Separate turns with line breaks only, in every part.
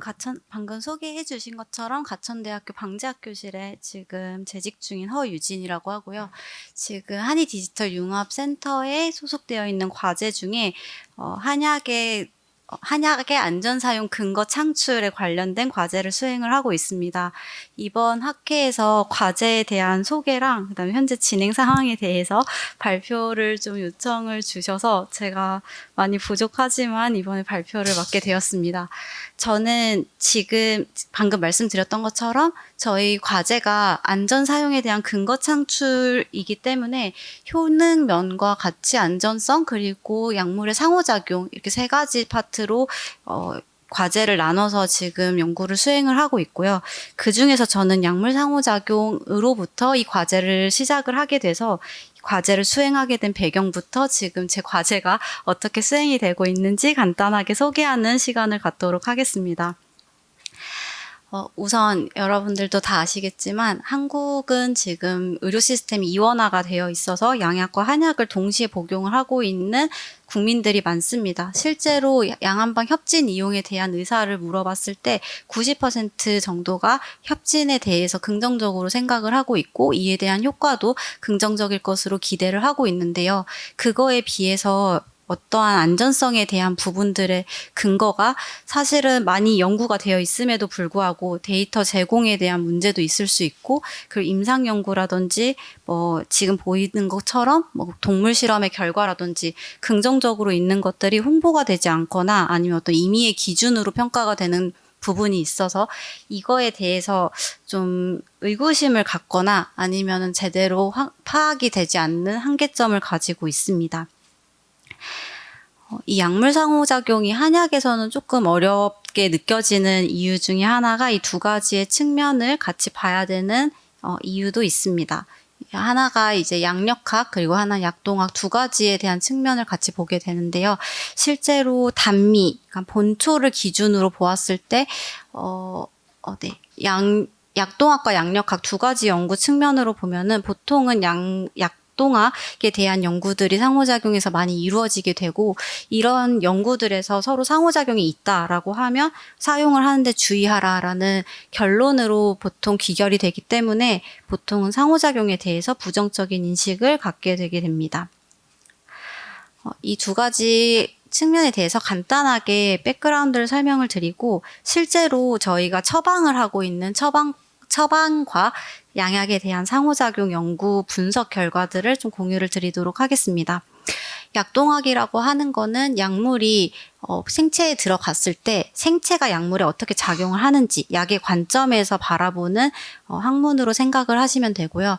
저는 방금 소개해 주신 것처럼 가천대학교 방재학교실에 지금 재직 중인 허유진이라고 하고요. 지금 한의디지털융합센터에 소속되어 있는 과제 중에 한약의 안전사용 근거 창출에 관련된 과제를 수행을 하고 있습니다. 이번 학회에서 과제에 대한 소개랑 그다음에 현재 진행 상황에 대해서 발표를 좀 요청을 주셔서 제가 많이 부족하지만 이번에 발표를 맡게 되었습니다. 저는 지금 방금 말씀드렸던 것처럼 저희 과제가 안전 사용에 대한 근거 창출이기 때문에 효능 면과 같이 안전성 그리고 약물의 상호작용 이렇게 세 가지 파트로 과제를 나눠서 지금 연구를 수행을 하고 있고요. 그중에서 저는 약물 상호작용으로부터 이 과제를 시작을 하게 돼서 과제를 수행하게 된 배경부터 지금 제 과제가 어떻게 수행이 되고 있는지 간단하게 소개하는 시간을 갖도록 하겠습니다. 우선 여러분들도 다 아시겠지만 한국은 지금 의료 시스템이 이원화가 되어 있어서 양약과 한약을 동시에 복용을 하고 있는 국민들이 많습니다. 실제로 양한방 협진 이용에 대한 의사를 물어봤을 때 90% 정도가 협진에 대해서 긍정적으로 생각을 하고 있고 이에 대한 효과도 긍정적일 것으로 기대를 하고 있는데요. 그거에 비해서 어떠한 안전성에 대한 부분들의 근거가 사실은 많이 연구가 되어 있음에도 불구하고 데이터 제공에 대한 문제도 있을 수 있고 그리고 임상 연구라든지 지금 보이는 것처럼 동물 실험의 결과라든지 긍정적으로 있는 것들이 홍보가 되지 않거나 아니면 어떤 임의의 기준으로 평가가 되는 부분이 있어서 이거에 대해서 좀 의구심을 갖거나 아니면은 제대로 파악이 되지 않는 한계점을 가지고 있습니다. 이 약물 상호작용이 한약에서는 조금 어렵게 느껴지는 이유 중에 하나가 이 두 가지의 측면을 같이 봐야 되는 이유도 있습니다. 하나가 이제 양력학 그리고 하나 약동학 두 가지에 대한 측면을 같이 보게 되는데요. 실제로 단미, 그러니까 본초를 기준으로 보았을 때 약동학과 양력학 두 가지 연구 측면으로 보면은 보통은 약동학에 대한 연구들이 상호작용에서 많이 이루어지게 되고 이런 연구들에서 서로 상호작용이 있다라고 하면 사용을 하는데 주의하라라는 결론으로 보통 귀결이 되기 때문에 보통은 상호작용에 대해서 부정적인 인식을 갖게 되게 됩니다. 이 두 가지 측면에 대해서 간단하게 백그라운드를 설명을 드리고 실제로 저희가 처방을 하고 있는 처방과 양약에 대한 상호작용 연구 분석 결과들을 좀 공유를 드리도록 하겠습니다. 약동학이라고 하는 거는 약물이 생체에 들어갔을 때 생체가 약물에 어떻게 작용을 하는지 약의 관점에서 바라보는 학문으로 생각을 하시면 되고요.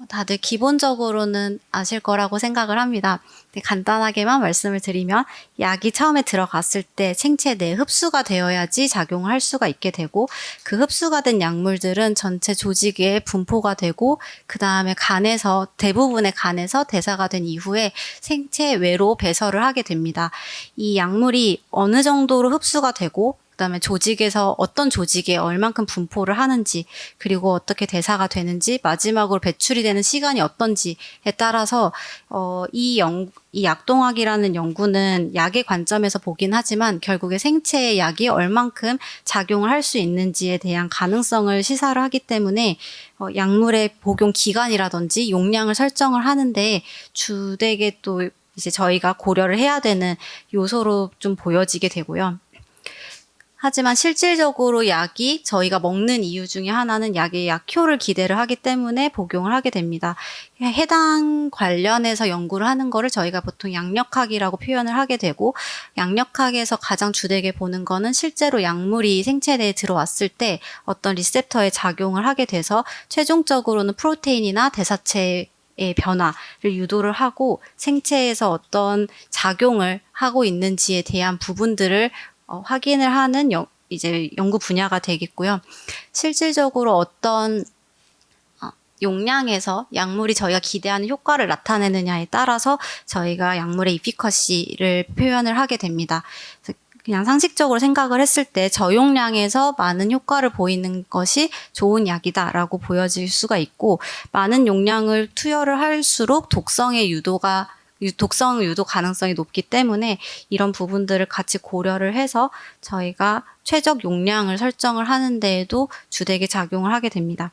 다들 기본적으로는 아실 거라고 생각을 합니다. 간단하게만 말씀을 드리면 약이 처음에 들어갔을 때 생체 내에 흡수가 되어야지 작용을 할 수가 있게 되고 그 흡수가 된 약물들은 전체 조직에 분포가 되고 그 다음에 대부분의 간에서 대사가 된 이후에 생체 외로 배설을 하게 됩니다. 이 약물이 어느 정도로 흡수가 되고 그다음에 조직에서 어떤 조직에 얼만큼 분포를 하는지 그리고 어떻게 대사가 되는지 마지막으로 배출이 되는 시간이 어떤지에 따라서 이 약동학이라는 연구는 약의 관점에서 보긴 하지만 결국에 생체의 약이 얼만큼 작용을 할 수 있는지에 대한 가능성을 시사를 하기 때문에 약물의 복용 기간이라든지 용량을 설정을 하는데 주되게 또 이제 저희가 고려를 해야 되는 요소로 좀 보여지게 되고요. 하지만 실질적으로 약이 저희가 먹는 이유 중에 하나는 약의 약효를 기대를 하기 때문에 복용을 하게 됩니다. 해당 관련해서 연구를 하는 거를 저희가 보통 양력학이라고 표현을 하게 되고 양력학에서 가장 주되게 보는 거는 실제로 약물이 생체 내에 들어왔을 때 어떤 리셉터에 작용을 하게 돼서 최종적으로는 프로테인이나 대사체의 변화를 유도를 하고 생체에서 어떤 작용을 하고 있는지에 대한 부분들을 확인을 하는 이제 연구 분야가 되겠고요. 실질적으로 어떤 용량에서 약물이 저희가 기대하는 효과를 나타내느냐에 따라서 저희가 약물의 이피커시를 표현을 하게 됩니다. 그냥 상식적으로 생각을 했을 때 저용량에서 많은 효과를 보이는 것이 좋은 약이다라고 보여질 수가 있고 많은 용량을 투여를 할수록 독성의 유도가 독성 유도 가능성이 높기 때문에 이런 부분들을 같이 고려를 해서 저희가 최적 용량을 설정을 하는 데에도 주되게 작용을 하게 됩니다.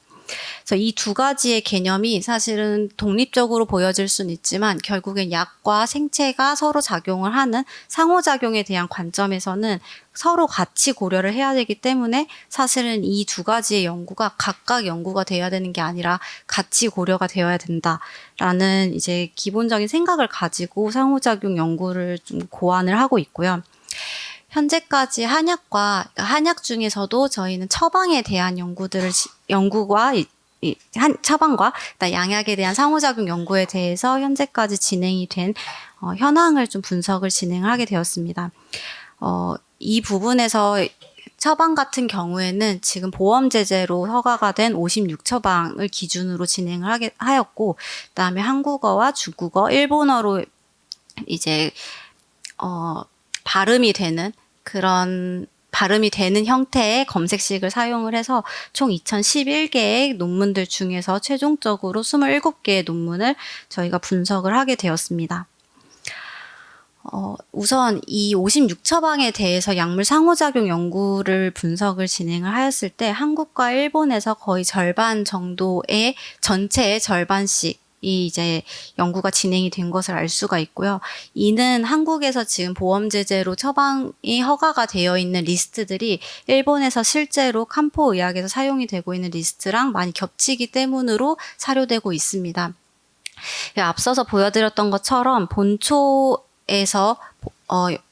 그래서 이 두 가지의 개념이 사실은 독립적으로 보여질 수는 있지만 결국엔 약과 생체가 서로 작용을 하는 상호작용에 대한 관점에서는 서로 같이 고려를 해야 되기 때문에 사실은 이 두 가지의 연구가 각각 연구가 되어야 되는 게 아니라 같이 고려가 되어야 된다라는 이제 기본적인 생각을 가지고 상호작용 연구를 좀 고안을 하고 있고요. 현재까지 한약 중에서도 저희는 처방에 대한 연구와 처방과 양약에 대한 상호작용 연구에 대해서 현재까지 진행이 된 현황을 좀 분석을 진행을 하게 되었습니다. 이 부분에서 처방 같은 경우에는 지금 보험 제재로 허가가 된 56처방을 기준으로 진행을 하였고, 그다음에 한국어와 중국어, 일본어로 이제 발음이 되는 형태의 검색식을 사용을 해서 총 2011개의 논문들 중에서 최종적으로 27개의 논문을 저희가 분석을 하게 되었습니다. 우선 이 56처방에 대해서 약물 상호작용 연구를 분석을 진행을 하였을 때 한국과 일본에서 거의 절반 정도의 전체의 절반씩 이 이제 연구가 진행이 된 것을 알 수가 있고요. 이는 한국에서 지금 보험 제재로 처방이 허가가 되어 있는 리스트들이 일본에서 실제로 칸포 의학에서 사용이 되고 있는 리스트랑 많이 겹치기 때문으로 사료되고 있습니다. 앞서서 보여드렸던 것처럼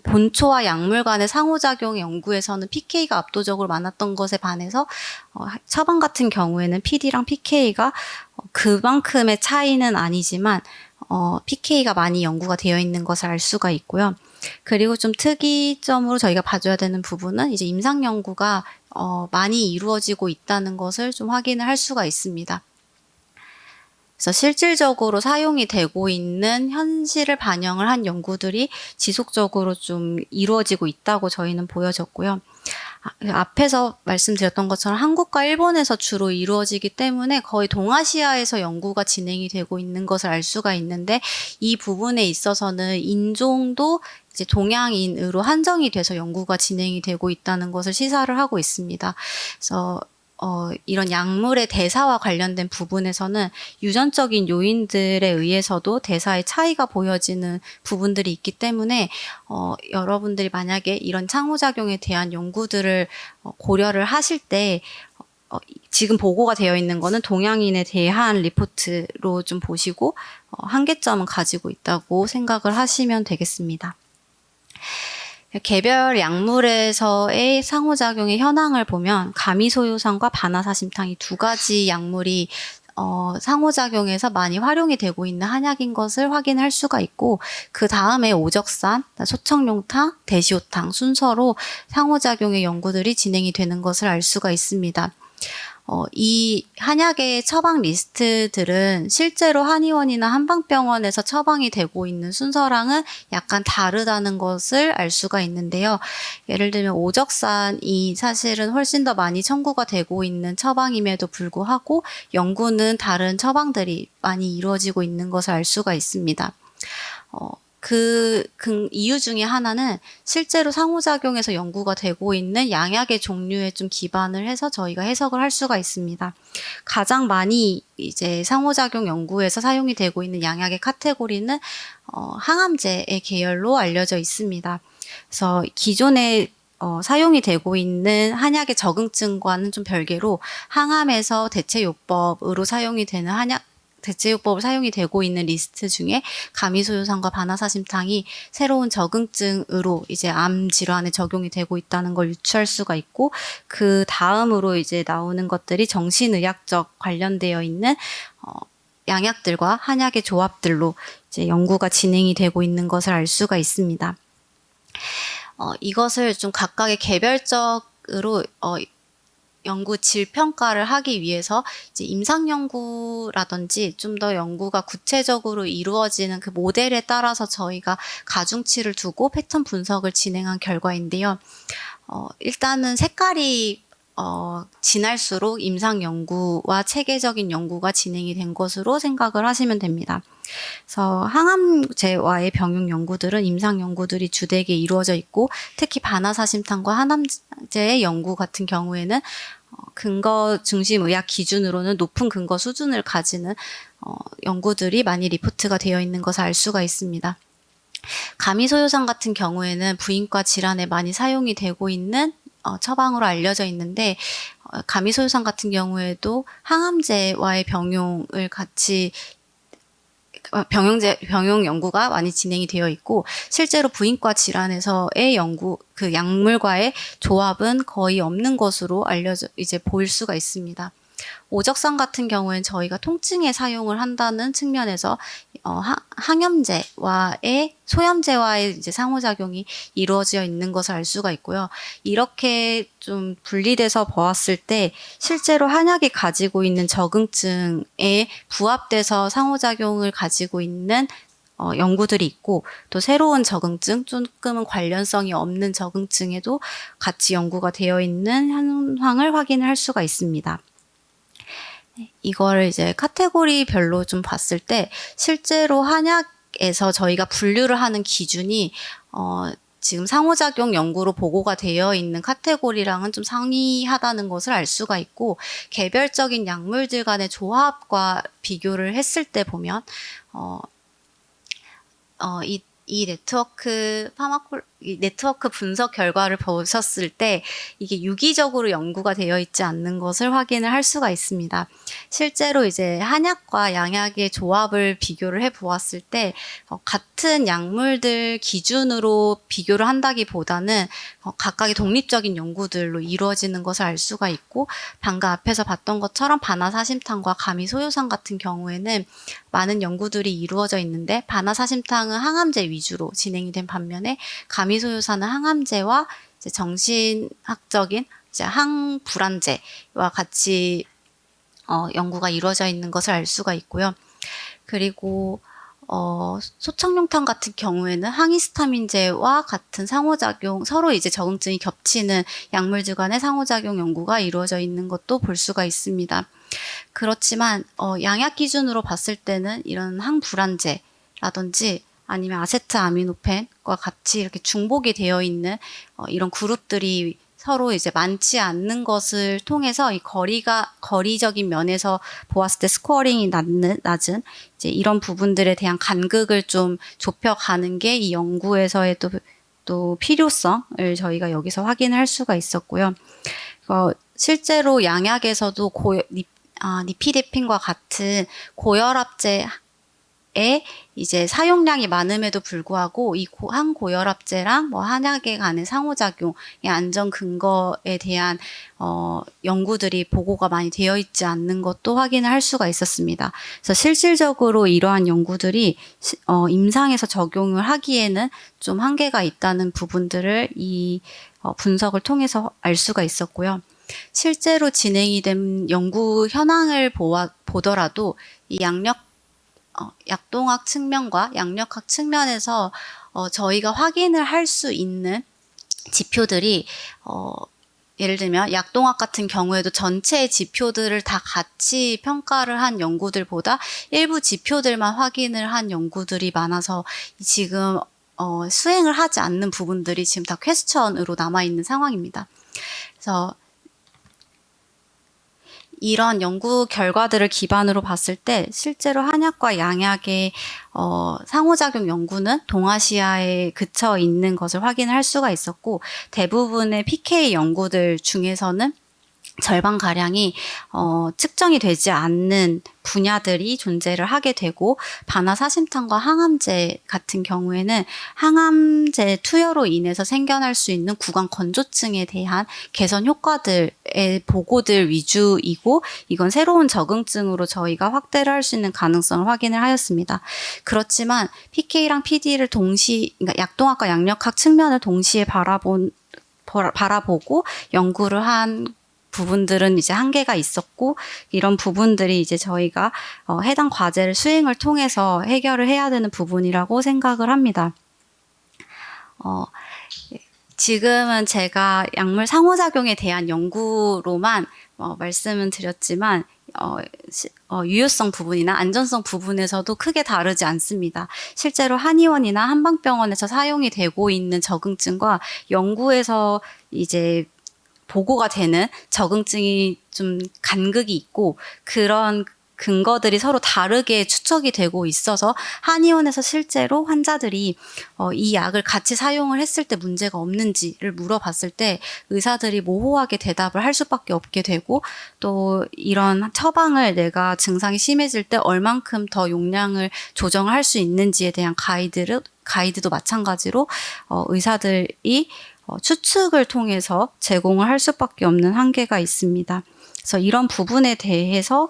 본초와 약물 간의 상호작용 연구에서는 PK가 압도적으로 많았던 것에 반해서 처방 같은 경우에는 PD랑 PK가 그만큼의 차이는 아니지만 PK가 많이 연구가 되어 있는 것을 알 수가 있고요. 그리고 좀 특이점으로 저희가 봐줘야 되는 부분은 이제 임상 연구가 많이 이루어지고 있다는 것을 좀 확인을 할 수가 있습니다. 그래서 실질적으로 사용이 되고 있는 현실을 반영을 한 연구들이 지속적으로 좀 이루어지고 있다고 저희는 보여졌고요. 앞에서 말씀드렸던 것처럼 한국과 일본에서 주로 이루어지기 때문에 거의 동아시아에서 연구가 진행이 되고 있는 것을 알 수가 있는데, 이 부분에 있어서는 인종도 이제 동양인으로 한정이 돼서 연구가 진행이 되고 있다는 것을 시사를 하고 있습니다. 그래서 이런 약물의 대사와 관련된 부분에서는 유전적인 요인들에 의해서도 대사의 차이가 보여지는 부분들이 있기 때문에 여러분들이 만약에 이런 상호작용에 대한 연구들을 고려를 하실 때 지금 보고가 되어 있는 거는 동양인에 대한 리포트로 좀 보시고 한계점은 가지고 있다고 생각을 하시면 되겠습니다. 개별 약물에서의 상호작용의 현황을 보면 가미소요산과 바나사심탕 이 두 가지 약물이 상호작용에서 많이 활용이 되고 있는 한약인 것을 확인할 수가 있고, 그 다음에 오적산, 소청룡탕, 대시오탕 순서로 상호작용의 연구들이 진행이 되는 것을 알 수가 있습니다. 이 한약의 처방 리스트들은 실제로 한의원이나 한방병원에서 처방이 되고 있는 순서랑은 약간 다르다는 것을 알 수가 있는데요. 예를 들면 오적산이 사실은 훨씬 더 많이 청구가 되고 있는 처방임에도 불구하고 연구는 다른 처방들이 많이 이루어지고 있는 것을 알 수가 있습니다. 그 이유 중에 하나는 실제로 상호작용에서 연구가 되고 있는 양약의 종류에 좀 기반을 해서 저희가 해석을 할 수가 있습니다. 가장 많이 이제 상호작용 연구에서 사용이 되고 있는 양약의 카테고리는 항암제의 계열로 알려져 있습니다. 그래서 기존에 사용이 되고 있는 한약의 적응증과는 좀 별개로 항암에서 대체요법으로 사용이 되는 대체요법을 사용이 되고 있는 리스트 중에 가미소요산과 바나사심탕이 새로운 적응증으로 이제 암 질환에 적용이 되고 있다는 걸 유추할 수가 있고, 그 다음으로 이제 나오는 것들이 정신의학적 관련되어 있는 양약들과 한약의 조합들로 이제 연구가 진행이 되고 있는 것을 알 수가 있습니다. 이것을 좀 각각의 개별적으로 연구 질평가를 하기 위해서 이제 임상 연구라든지 좀 더 연구가 구체적으로 이루어지는 그 모델에 따라서 저희가 가중치를 두고 패턴 분석을 진행한 결과인데요. 일단은 색깔이 지날수록 임상 연구와 체계적인 연구가 진행이 된 것으로 생각을 하시면 됩니다. 그래서 항암제와의 병용 연구들은 임상 연구들이 주되게 이루어져 있고, 특히 반화사심탄과 항암제의 연구 같은 경우에는 근거 중심 의학 기준으로는 높은 근거 수준을 가지는 연구들이 많이 리포트가 되어 있는 것을 알 수가 있습니다. 가미소요산 같은 경우에는 부인과 질환에 많이 사용이 되고 있는 처방으로 알려져 있는데, 가미소요산 같은 경우에도 항암제와의 병용을 같이 병용 연구가 많이 진행이 되어 있고, 실제로 부인과 질환에서의 연구, 그 약물과의 조합은 거의 없는 것으로 이제 보일 수가 있습니다. 오적산 같은 경우엔 저희가 통증에 사용을 한다는 측면에서 항염제와의 소염제와의 이제 상호작용이 이루어져 있는 것을 알 수가 있고요. 이렇게 좀 분리돼서 보았을 때 실제로 한약이 가지고 있는 적응증에 부합돼서 상호작용을 가지고 있는 연구들이 있고, 또 새로운 적응증, 조금은 관련성이 없는 적응증에도 같이 연구가 되어 있는 현황을 확인을 할 수가 있습니다. 이거를 이제 카테고리별로 좀 봤을 때 실제로 한약에서 저희가 분류를 하는 기준이 지금 상호작용 연구로 보고가 되어 있는 카테고리랑은 좀 상이하다는 것을 알 수가 있고, 개별적인 약물들 간의 조합과 비교를 했을 때 보면 이 네트워크 분석 결과를 보셨을 때 이게 유기적으로 연구가 되어 있지 않는 것을 확인을 할 수가 있습니다. 실제로 이제 한약과 양약의 조합을 비교를 해 보았을 때 같은 약물들 기준으로 비교를 한다기보다는 각각의 독립적인 연구들로 이루어지는 것을 알 수가 있고, 방금 앞에서 봤던 것처럼 반화사심탕과 가미소요산 같은 경우에는 많은 연구들이 이루어져 있는데, 반화사심탕은 항암제 위주로 진행이 된 반면에 가미소요산은 항암제와 이제 정신학적인 이제 항불안제와 같이 연구가 이루어져 있는 것을 알 수가 있고요. 그리고 소청룡탕 같은 경우에는 항히스타민제와 같은 상호작용, 서로 이제 적응증이 겹치는 약물들 간의 상호작용 연구가 이루어져 있는 것도 볼 수가 있습니다. 그렇지만 양약 기준으로 봤을 때는 이런 항불안제라든지 아니면 아세트아미노펜과 같이 이렇게 중복이 되어 있는 이런 그룹들이 서로 이제 많지 않는 것을 통해서 이 거리적인 면에서 보았을 때 스코어링이 낮은 이제 이런 부분들에 대한 간극을 좀 좁혀가는 게 이 연구에서의 또 필요성을 저희가 여기서 확인을 할 수가 있었고요. 실제로 양약에서도 니피데핀과 같은 고혈압제 이제 사용량이 많음에도 불구하고 이 항고혈압제랑 한약에 관한 상호작용의 안전 근거에 대한 연구들이 보고가 많이 되어 있지 않는 것도 확인을 할 수가 있었습니다. 그래서 실질적으로 이러한 연구들이 임상에서 적용을 하기에는 좀 한계가 있다는 부분들을 이 분석을 통해서 알 수가 있었고요. 실제로 진행이 된 연구 현황을 보더라도 이 약동학 측면과 양력학 측면에서 저희가 확인을 할 수 있는 지표들이 예를 들면 약동학 같은 경우에도 전체의 지표들을 다 같이 평가를 한 연구들보다 일부 지표들만 확인을 한 연구들이 많아서 지금 수행을 하지 않는 부분들이 지금 다 퀘스천으로 남아있는 상황입니다. 그래서 이런 연구 결과들을 기반으로 봤을 때 실제로 한약과 양약의 상호작용 연구는 동아시아에 그쳐 있는 것을 확인할 수가 있었고, 대부분의 PK 연구들 중에서는 절반가량이 측정이 되지 않는 분야들이 존재를 하게 되고, 반화사심탕과 항암제 같은 경우에는 항암제 투여로 인해서 생겨날 수 있는 구강 건조증에 대한 개선 효과들의 보고들 위주이고, 이건 새로운 적응증으로 저희가 확대를 할 수 있는 가능성을 확인을 하였습니다. 그렇지만 PK랑 PD를 그러니까 약동학과 양력학 측면을 동시에 바라보고 연구를 한 부분들은 이제 한계가 있었고, 이런 부분들이 이제 저희가 해당 과제를 수행을 통해서 해결을 해야 되는 부분이라고 생각을 합니다. 지금은 제가 약물 상호작용에 대한 연구로만 말씀은 드렸지만 유효성 부분이나 안전성 부분에서도 크게 다르지 않습니다. 실제로 한의원이나 한방병원에서 사용이 되고 있는 적응증과 연구에서 이제 보고가 되는 적응증이 좀 간극이 있고 그런 근거들이 서로 다르게 추측이 되고 있어서 한의원에서 실제로 환자들이 이 약을 같이 사용을 했을 때 문제가 없는지를 물어봤을 때 의사들이 모호하게 대답을 할 수밖에 없게 되고 또 이런 처방을 내가 증상이 심해질 때 얼만큼 더 용량을 조정할 수 있는지에 대한 가이드도 마찬가지로 의사들이 추측을 통해서 제공을 할 수밖에 없는 한계가 있습니다. 그래서 이런 부분에 대해서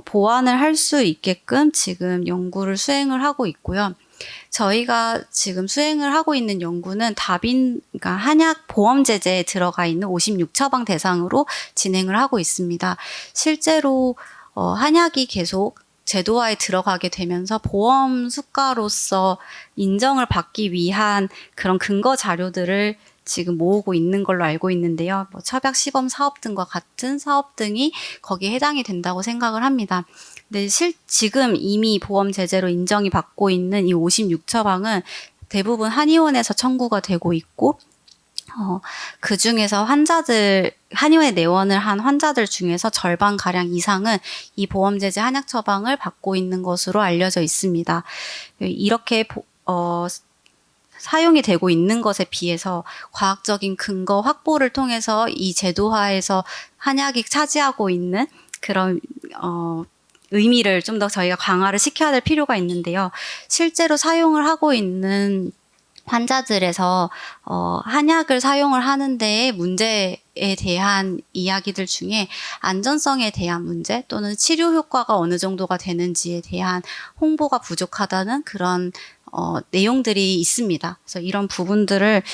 보완을 할 수 있게끔 지금 연구를 수행을 하고 있고요. 저희가 지금 수행을 하고 있는 연구는 그러니까 한약 보험제제에 들어가 있는 56처방 대상으로 진행을 하고 있습니다. 실제로 한약이 계속 제도화에 들어가게 되면서 보험 수가로서 인정을 받기 위한 그런 근거 자료들을 지금 모으고 있는 걸로 알고 있는데요. 처약 시범 사업 등과 같은 사업 등이 거기에 해당이 된다고 생각을 합니다. 근데 지금 이미 보험 제재로 인정이 받고 있는 이 56처방은 대부분 한의원에서 청구가 되고 있고 그 중에서 한의원에 내원을 한 환자들 중에서 절반가량 이상은 이 보험제재 한약 처방을 받고 있는 것으로 알려져 있습니다. 이렇게 사용이 되고 있는 것에 비해서 과학적인 근거 확보를 통해서 이 제도화에서 한약이 차지하고 있는 그런 의미를 좀 더 저희가 강화를 시켜야 될 필요가 있는데요. 실제로 사용을 하고 있는 환자들에서 한약을 사용을 하는 데에 문제에 대한 이야기들 중에 안전성에 대한 문제 또는 치료 효과가 어느 정도가 되는지에 대한 홍보가 부족하다는 그런 내용들이 있습니다. 그래서 이런 부분들을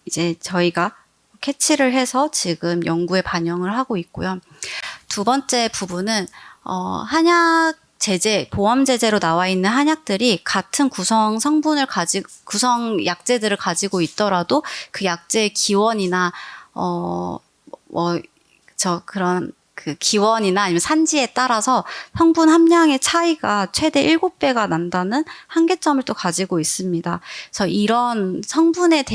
이제 저희가 캐치를 해서 지금 연구에 반영을 하고 있고요. 두 번째 부분은 한약 제제, 보험 제제로 나와 있는 한약들이 같은 구성 약제들을 가지고 있더라도 그 약제의 기원이나 그런 그 기원이나 아니면 산지에 따라서 성분 함량의 차이가 최대 7배가 난다는 한계점을 또 가지고 있습니다. 그래서 이런 성분의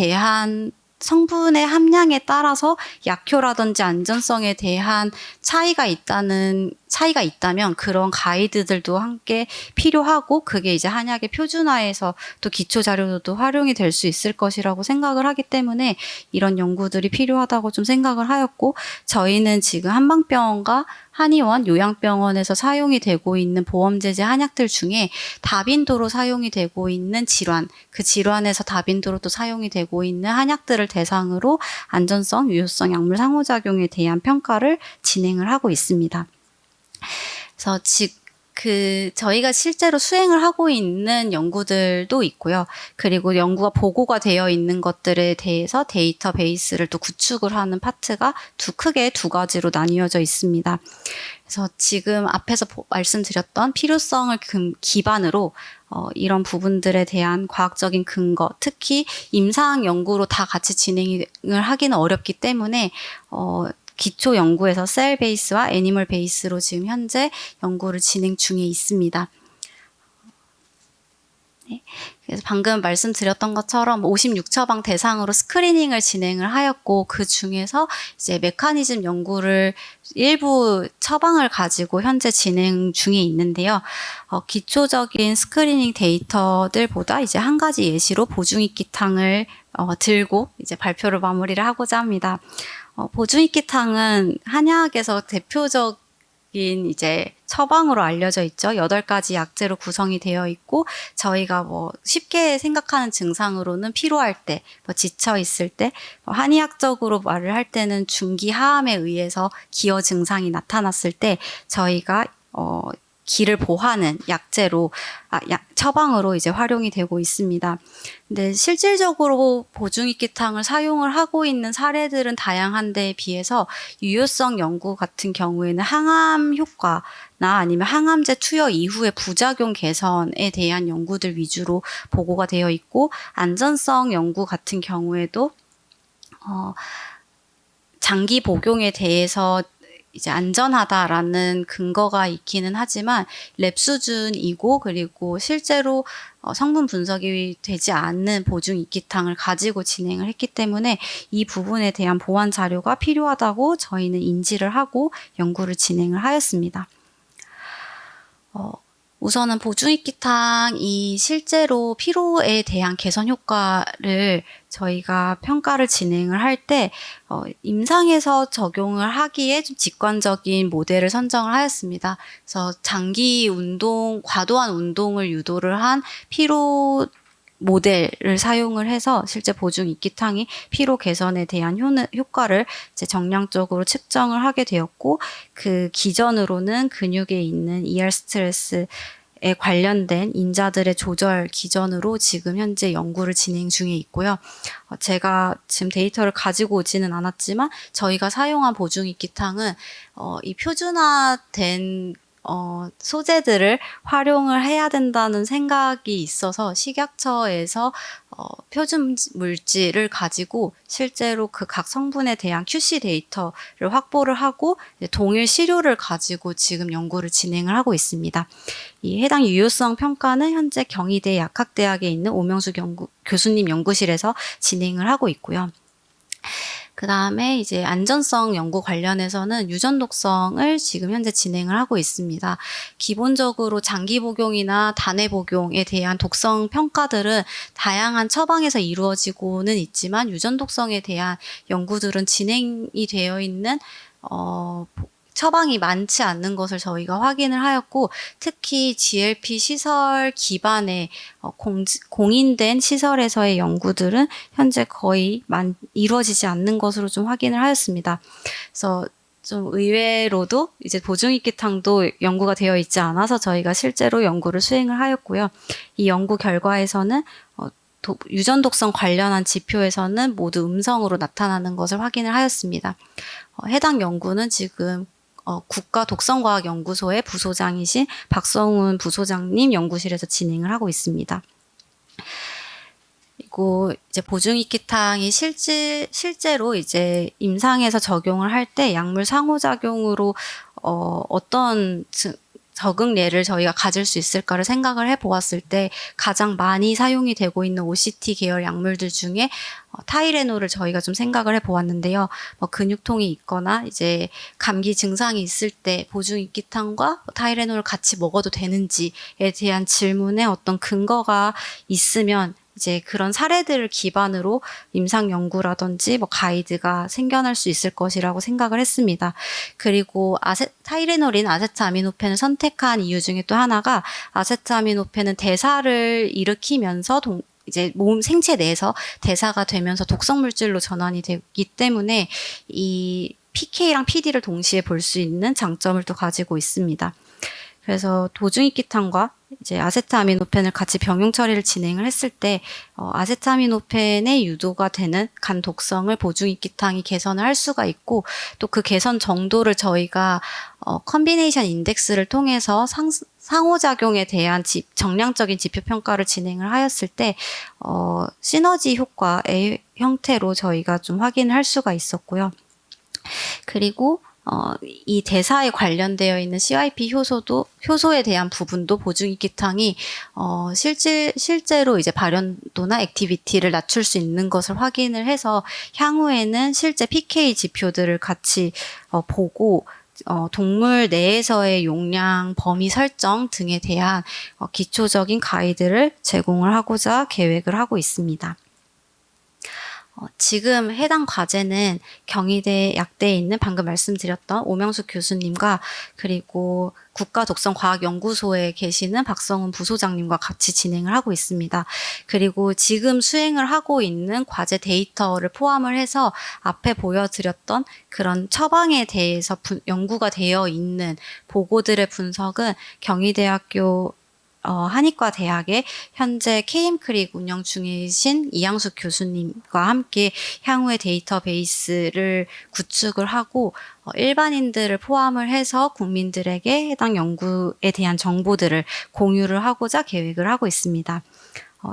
함량에 따라서 약효라든지 안전성에 대한 차이가 있다면 그런 가이드들도 함께 필요하고 그게 이제 한약의 표준화에서 또 기초 자료로도 활용이 될 수 있을 것이라고 생각을 하기 때문에 이런 연구들이 필요하다고 좀 생각을 하였고 저희는 지금 한방병원과 한의원, 요양병원에서 사용이 되고 있는 보험제제 한약들 중에 다빈도로 사용이 되고 있는 그 질환에서 다빈도로 또 사용이 되고 있는 한약들을 대상으로 안전성, 유효성, 약물 상호작용에 대한 평가를 진행을 하고 있습니다. 그래서 저희가 실제로 수행을 하고 있는 연구들도 있고요. 그리고 연구가 보고가 되어 있는 것들에 대해서 데이터베이스를 또 구축을 하는 파트가 크게 두 가지로 나뉘어져 있습니다. 그래서 지금 앞에서 말씀드렸던 필요성을 기반으로 이런 부분들에 대한 과학적인 근거, 특히 임상 연구로 다 같이 진행을 하기는 어렵기 때문에 기초 연구에서 셀 베이스와 애니멀 베이스로 지금 현재 연구를 진행 중에 있습니다. 네. 그래서 방금 말씀드렸던 것처럼 56처방 대상으로 스크리닝을 진행을 하였고 그 중에서 이제 메커니즘 연구를 일부 처방을 가지고 현재 진행 중에 있는데요. 기초적인 스크리닝 데이터들보다 이제 한 가지 예시로 보중익기탕을 들고 이제 발표를 마무리를 하고자 합니다. 보중익기탕은 한약에서 대표적인 이제 처방으로 알려져 있죠. 8가지 약재로 구성이 되어 있고 저희가 쉽게 생각하는 증상으로는 피로할 때, 지쳐 있을 때, 한의학적으로 말을 할 때는 중기하암에 의해서 기어 증상이 나타났을 때 저희가 기를 보하는 약재로 처방으로 이제 활용이 되고 있습니다. 근데 실질적으로 보중익기탕을 사용을 하고 있는 사례들은 다양한 데에 비해서 유효성 연구 같은 경우에는 항암 효과나 아니면 항암제 투여 이후의 부작용 개선에 대한 연구들 위주로 보고가 되어 있고, 안전성 연구 같은 경우에도 장기 복용에 대해서 이제 안전하다라는 근거가 있기는 하지만 랩 수준이고, 그리고 실제로 성분 분석이 되지 않는 보중익기탕을 가지고 진행을 했기 때문에 이 부분에 대한 보완 자료가 필요하다고 저희는 인지를 하고 연구를 진행을 하였습니다. 우선은 보중익기탕이 실제로 피로에 대한 개선 효과를 저희가 평가를 진행을 할 때 임상에서 적용을 하기에 좀 직관적인 모델을 선정을 하였습니다. 그래서 장기 운동, 과도한 운동을 유도를 한 피로 모델을 사용을 해서 실제 보중익기탕이 피로 개선에 대한 효과를 이제 정량적으로 측정을 하게 되었고, 그 기전으로는 근육에 있는 ER 스트레스에 관련된 인자들의 조절 기전으로 지금 현재 연구를 진행 중에 있고요. 제가 지금 데이터를 가지고 오지는 않았지만 저희가 사용한 보중익기탕은 이 표준화된 소재들을 활용을 해야 된다는 생각이 있어서 식약처에서 표준 물질을 가지고 실제로 그 각 성분에 대한 QC 데이터를 확보를 하고 동일 시료를 가지고 지금 연구를 진행을 하고 있습니다. 이 해당 유효성 평가는 현재 경희대 약학대학에 있는 오명수 교수님 연구실에서 진행을 하고 있고요. 그 다음에 이제 안전성 연구 관련해서는 유전독성을 지금 현재 진행을 하고 있습니다. 기본적으로 장기 복용이나 단회 복용에 대한 독성 평가들은 다양한 처방에서 이루어지고는 있지만 유전독성에 대한 연구들은 진행이 되어 있는 처방이 많지 않는 것을 저희가 확인을 하였고, 특히 GLP 시설 기반의 공인된 시설에서의 연구들은 현재 거의 이루어지지 않는 것으로 좀 확인을 하였습니다. 그래서 좀 의외로도 이제 보중익기탕도 연구가 되어 있지 않아서 저희가 실제로 연구를 수행을 하였고요. 이 연구 결과에서는 유전독성 관련한 지표에서는 모두 음성으로 나타나는 것을 확인을 하였습니다. 해당 연구는 지금 국가독성과학연구소의 부소장이신 박성훈 부소장님 연구실에서 진행을 하고 있습니다. 그리고 이제 보중익기탕이 실제로 이제 임상에서 적용을 할 때 약물 상호작용으로 어떤 적응례를 저희가 가질 수 있을까를 생각을 해보았을 때 가장 많이 사용이 되고 있는 OCT 계열 약물들 중에 타이레놀을 저희가 좀 생각을 해보았는데요. 근육통이 있거나 이제 감기 증상이 있을 때 보중익기탕과 타이레놀을 같이 먹어도 되는지에 대한 질문에 어떤 근거가 있으면 이제 그런 사례들을 기반으로 임상 연구라든지 가이드가 생겨날 수 있을 것이라고 생각을 했습니다. 그리고 타이레놀인 아세트아미노펜을 선택한 이유 중에 또 하나가 아세트아미노펜은 대사를 일으키면서 이제 몸 생체 내에서 대사가 되면서 독성 물질로 전환이 되기 때문에 이 PK랑 PD를 동시에 볼 수 있는 장점을 또 가지고 있습니다. 그래서 보중익기탕과 이제 아세트아미노펜을 같이 병용 처리를 진행을 했을 때 아세트아미노펜에 유도가 되는 간 독성을 보중익기탕이 개선을 할 수가 있고, 또 그 개선 정도를 저희가 컨비네이션 인덱스를 통해서 상호작용에 대한 정량적인 지표 평가를 진행을 하였을 때 시너지 효과의 형태로 저희가 좀 확인을 할 수가 있었고요. 그리고 이 대사에 관련되어 있는 CYP 효소에 대한 부분도 보중익기탕이 실제로 이제 발현도나 액티비티를 낮출 수 있는 것을 확인을 해서 향후에는 실제 PK 지표들을 같이 보고 동물 내에서의 용량 범위 설정 등에 대한 기초적인 가이드를 제공을 하고자 계획을 하고 있습니다. 지금 해당 과제는 경희대 약대에 있는 방금 말씀드렸던 오명숙 교수님과 그리고 국가독성과학연구소에 계시는 박성훈 부소장님과 같이 진행을 하고 있습니다. 그리고 지금 수행을 하고 있는 과제 데이터를 포함을 해서 앞에 보여드렸던 그런 처방에 대해서 연구가 되어 있는 보고들의 분석은 경희대학교 한의과 대학의 현재 KM크릭 운영 중이신 이양숙 교수님과 함께 향후의 데이터베이스를 구축을 하고 일반인들을 포함을 해서 국민들에게 해당 연구에 대한 정보들을 공유를 하고자 계획을 하고 있습니다.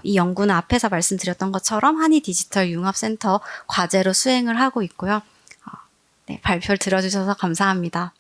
이 연구는 앞에서 말씀드렸던 것처럼 한의디지털융합센터 과제로 수행을 하고 있고요. 네, 발표를 들어주셔서 감사합니다.